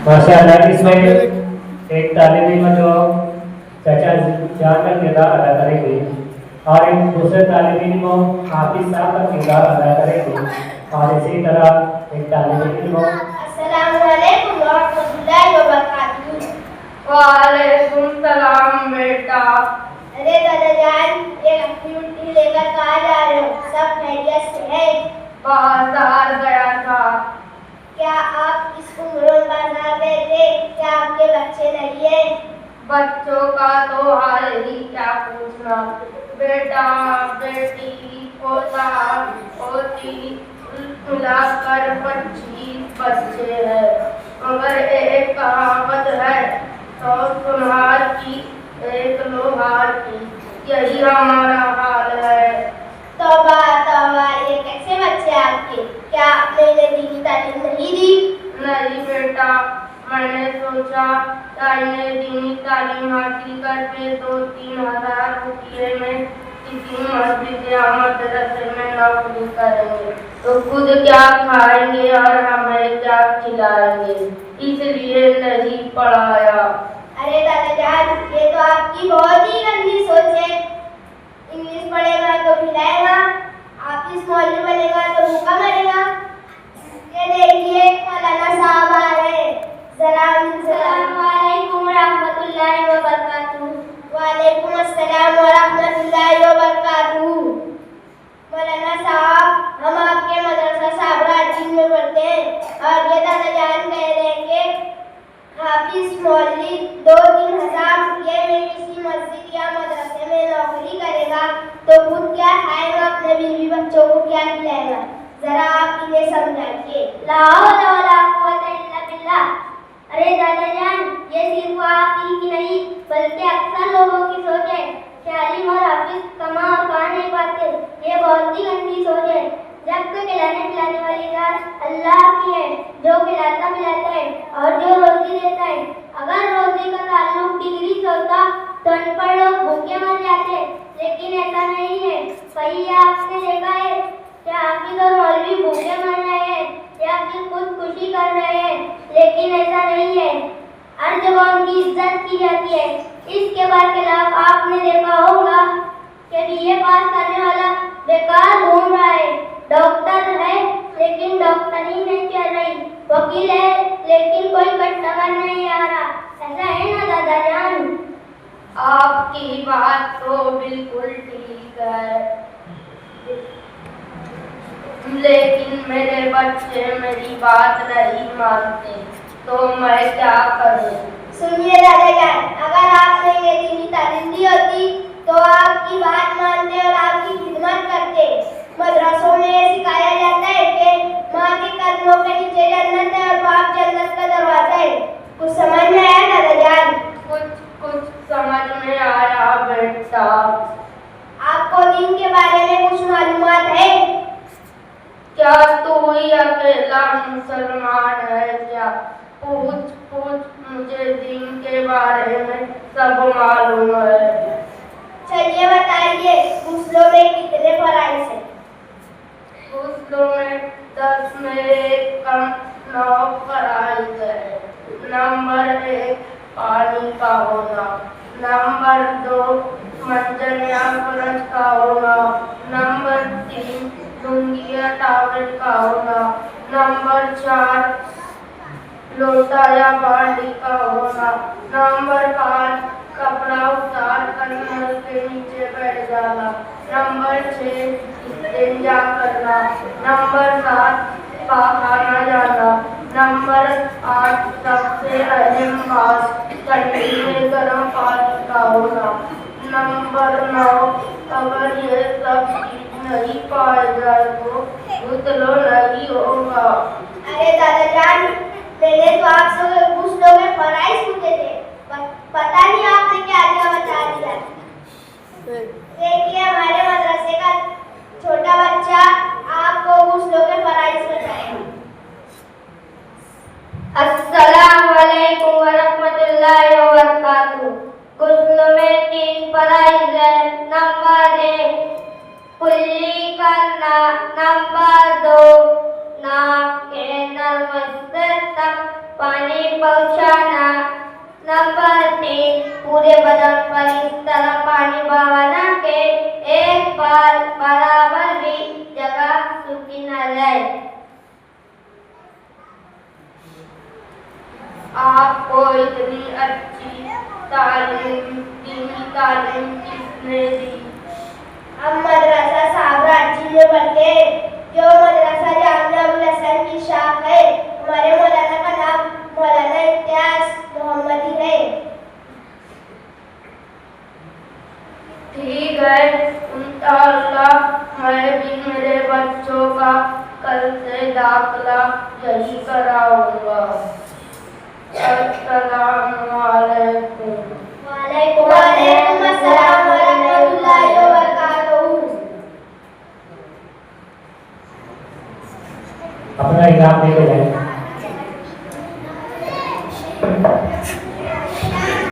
माशाअल्लाह, इसमें एक तालिब इल्म जो चाचा जान का किरदार अदा करेंगे और एक दूसरे तालिब इल्म हाफिज साहब का किरदार अदा करेंगे और इसी तरह एक तालिब इल्म अस्सलामु अलैकुम व रहमतुल्लाहि व बरकातहू। वालेकुम सलाम बेटा। अरे दादा जान, ये एक्टिविटी लेकर कहाँ जा रहे हो? सब खैरियत से है? बाजार गया था। क्या आप इस उम्र में बाजार गए थे? क्या आपके बच्चे नहीं है? बच्चों का तो हाल ही क्या पूछना। बेटा बेटी पोता पोती मिलाकर 25 बच्चे हैं। मगर एक कहावत है, 100 सुनार की 1 लोहार की। यही हमारा हाल है। तौबा तौबा, ये कैसे बच्चे आपके? क्या आपने इन्हें दीनी तालीम नहीं दी? नहीं बेटा, मैंने सोचा इन्हें दीनी तालीम हासिल करके 2-3 हज़ार रुपये में किसी मस्जिद या मदरसे में नौकरी करेंगे तो खुद क्या खाएंगे और हमें क्या खिलाएंगे, इसलिए नहीं पढ़ाया। अरे दादा जान, ये तो आपकी बहुत ही गंदी सोच है। इंग्लिश पढ़ेगा तो खिलाएगा, ऑफिस मॉडल बनेगा तो भूखा मरेगा। ये देखिए मौलाना साहब आ रहे हैं। अस्सलामुअलैकुम रहमतुल्लाहि व बरकातहू। वालेकुम अस्सलाम व रहमतुल्लाहि व बरकातहू। मौलाना साहब, हम आपके मदरसा साबराजीन में पढ़ते हैं और ये दादा जान कह रहे हैं कि हाफिज मौलवी 2-3 हज़ार रुपये में किसी मस्जिद या मदरसे में नौकरी करेगा तो खुद क्या खाएगा, अपने बीवी बच्चों को क्या खिलाएगा? जरा आप इन्हें समझाइए। ला हौला वला कुव्वता इल्ला बिल्लाह। अरे दादा जान, ये सिर्फ आप ही की नहीं बल्कि अक्सर लोगों की सोच है कि आलिम और हाफिज कमा और खा नहीं पाते। ये बहुत ही गंदी सोच है। जब तक खिलाने पिलाने वाली जात अल्लाह की है, जो खिलाता पिलाता है और जो रोजी देता है। अगर रोजी का ताल्लुक डिग्री से होता तो अनपढ़ लोग भूखे मर जाते, लेकिन ऐसा नहीं है। कहीं आपने देखा है कि हाफिज और मौलवी भूखे मर रहे हैं या फिर खुदकुशी कर रहे हैं, लेकिन ऐसा नहीं है। हर जगह उनकी इज्जत की जाती है। इसके बरखिलाफ आपने देखा होगा कि बीए पास करने वाला बेकार घूम रहा है, डॉक्टर है लेकिन डॉक्टरी नहीं चल रही, वकील है लेकिन कोई कस्टमर नहीं आ रहा। ऐसा है ना दादा जान? आपकी बात तो बिल्कुल ठीक है, लेकिन मेरे बच्चे मेरी बात नहीं मानते, तो मैं क्या करूं? सुनिए दादा जान, अगर आपने ये दीनी तालीम दी होती तो आपकी बात मानते और आपकी खिदमत करते। मदरसों में ये सिखाया जाता है कि माँ के कदमों के नीचे जन्नत है और बाप जन्नत का दरवाजा है। कुछ समझ में आया दादा जान? कुछ समझ में आया बेटा। आपको दीन के बारे में कुछ मालूमात है? क्या तू ही अकेला मुसलमान है क्या? पूछ मुझे दीन के बारे में सब मालूम है। चलिए बताइए, गुस्लों में कितने फराइज हैं? गुस्लों में 10 में 1 कम 9 फराइज है। नंबर 1 पानी का होना, नंबर 2 मंजन या ब्रश का होना, नंबर 3 लुंगी या टॉवल का होना, नंबर 4 लोटा या बाल्टी का होना, नंबर 5 कपड़ा उतार कर नल के नीचे बैठ जाना, नंबर 6 इस्तिंजा करना, नंबर 7 पाखाना जाना, नंबर 8 सबसे अहम बात कंडी में गर्म पानी का होना, नंबर 9 अगर ये सब नहीं पाए जाए तो गुस्लो नहीं होगा। अरे दादा जान, मैंने तो आपसे गुस्लों में फराइज पूछे थे, पता नहीं आपने क्या क्या बता दिया। देखिए हमारे मदरसे का छोटा बच्चा आपको गुस्लों के फराइज बताएगा। अस्सलामुअलैकुम वरहमतुल्लाहि वबरकातुहू। गुस्ल में 3 फराइज है। नंबर 1 कुल्ली करना, नंबर 2 नाक के नर्वस तक पहुंचाना। नंबर 3, पूरे बदन पर इस तरह पानी बहाना के एक बार बराबर भी जगह सूखी न रहे। आपको इतनी अच्छी दीनी तालीम किसने दी? हम मदरसा साबराजी में पढ़ते हैं, जो मदरसा जामिया अबुल हसन की शाख है। हमारे मौलाना का नाम मौलाना इम्तियाज मोहम्मदी है। ठीक है, इंशाअल्लाह मैं भी मेरे बच्चों का कल से दाखिला यही कराऊंगा। अस्सलामुअलैकुम। वालेकुम अस्सलाम व रहमतुल्लाहि व बरकातहू। अपना एग्जाम देके जाए।